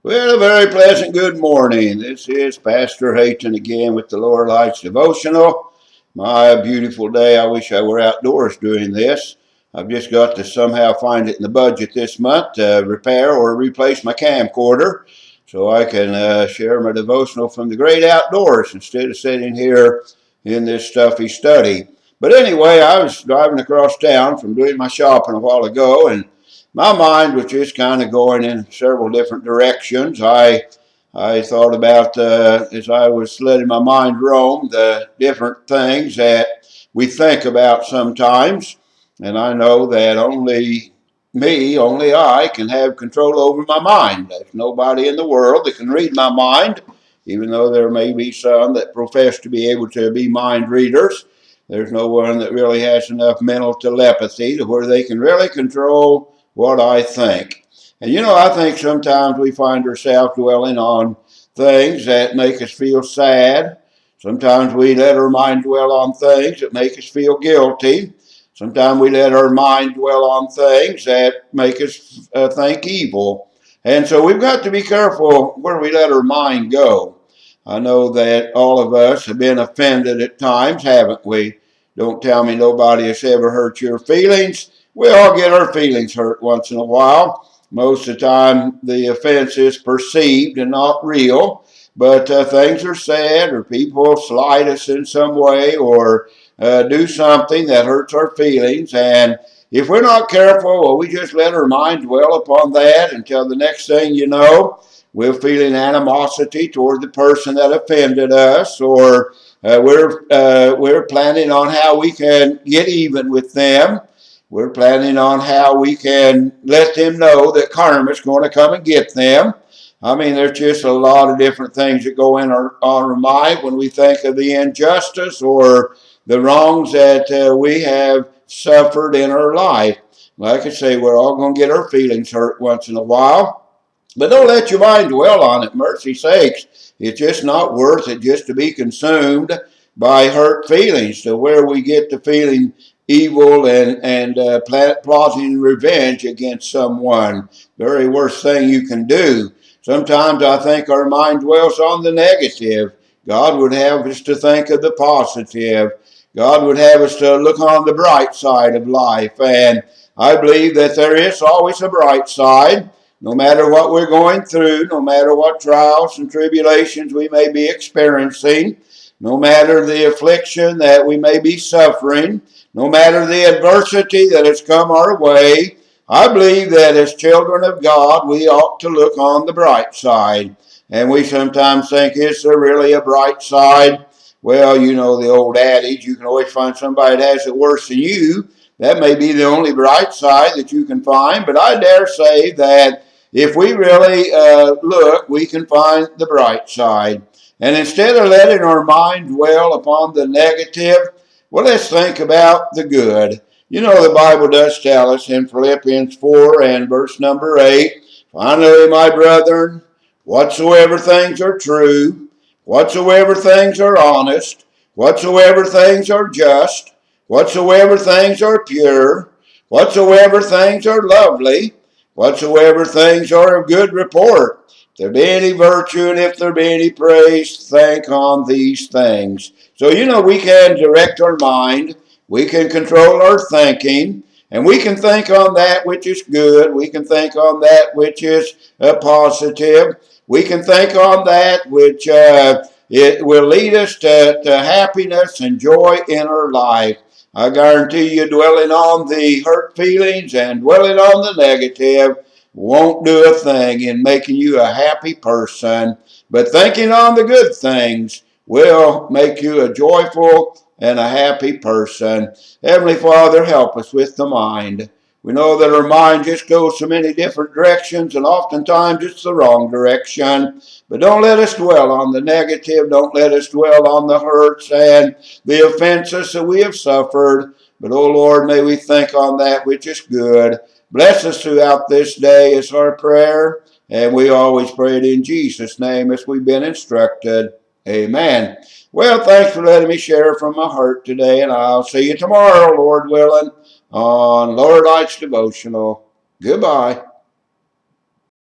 Well, a very pleasant good morning. This is Pastor Hayton again with the Lower Lights Devotional. My beautiful day. I wish I were outdoors doing this. I've just got to somehow find it in the budget this month to repair or replace my camcorder so I can share my devotional from the great outdoors instead of sitting here in this stuffy study. But anyway, I was driving across town from doing my shopping a while ago, and my mind was just kind of going in several different directions. I thought about, as I was letting my mind roam, the different things that we think about sometimes. And I know that only I can have control over my mind. There's nobody in the world that can read my mind, even though there may be some that profess to be able to be mind readers. There's no one that really has enough mental telepathy to where they can really control what I think. And I think sometimes we find ourselves dwelling on things that make us feel sad. Sometimes we let our mind dwell on things that make us feel guilty. Sometimes we let our mind dwell on things that make us think evil. And so we've got to be careful where we let our mind go. I know that all of us have been offended at times, haven't we? Don't tell me nobody has ever hurt your feelings. We all get our feelings hurt once in a while. Most of the time, the offense is perceived and not real, but things are said, or people slight us in some way, or do something that hurts our feelings. And if we're not careful, well, we just let our mind dwell upon that until the next thing you know, we're feeling animosity toward the person that offended us, or we're planning on how we can get even with them. We're planning on how we can let them know that karma's going to come and get them. I mean, there's just a lot of different things that go in on our mind when we think of the injustice or the wrongs that we have suffered in our life. Like I say, we're all going to get our feelings hurt once in a while. But don't let your mind dwell on it, mercy sakes. It's just not worth it just to be consumed by hurt feelings to where we get to feeling evil and plotting revenge against someone. Very worst thing you can do. Sometimes I think our mind dwells on the negative. God would have us to think of the positive. God would have us to look on the bright side of life. And I believe that there is always a bright side. No matter what we're going through, no matter what trials and tribulations we may be experiencing, no matter the affliction that we may be suffering, no matter the adversity that has come our way, I believe that as children of God, we ought to look on the bright side. And we sometimes think, is there really a bright side? Well, you know the old adage, you can always find somebody that has it worse than you. That may be the only bright side that you can find, but I dare say that if we really look, we can find the bright side. And instead of letting our mind dwell upon the negative, well, let's think about the good. You know, the Bible does tell us in Philippians 4 and verse number 8, finally, my brethren, whatsoever things are true, whatsoever things are honest, whatsoever things are just, whatsoever things are pure, whatsoever things are lovely, whatsoever things are of good report, if there be any virtue and if there be any praise, think on these things. So, we can direct our mind, we can control our thinking, and we can think on that which is good, we can think on that which is positive, we can think on that which it will lead us to happiness and joy in our life. I guarantee you, dwelling on the hurt feelings and dwelling on the negative won't do a thing in making you a happy person. But thinking on the good things will make you a joyful and a happy person. Heavenly Father, help us with the mind. We know that our mind just goes so many different directions, and oftentimes it's the wrong direction. But don't let us dwell on the negative. Don't let us dwell on the hurts and the offenses that we have suffered. But, oh Lord, may we think on that which is good. Bless us throughout this day is our prayer. And we always pray it in Jesus' name as we've been instructed. Amen. Well, thanks for letting me share from my heart today, and I'll see you tomorrow, Lord willing, on Lower Lights Devotional. Goodbye.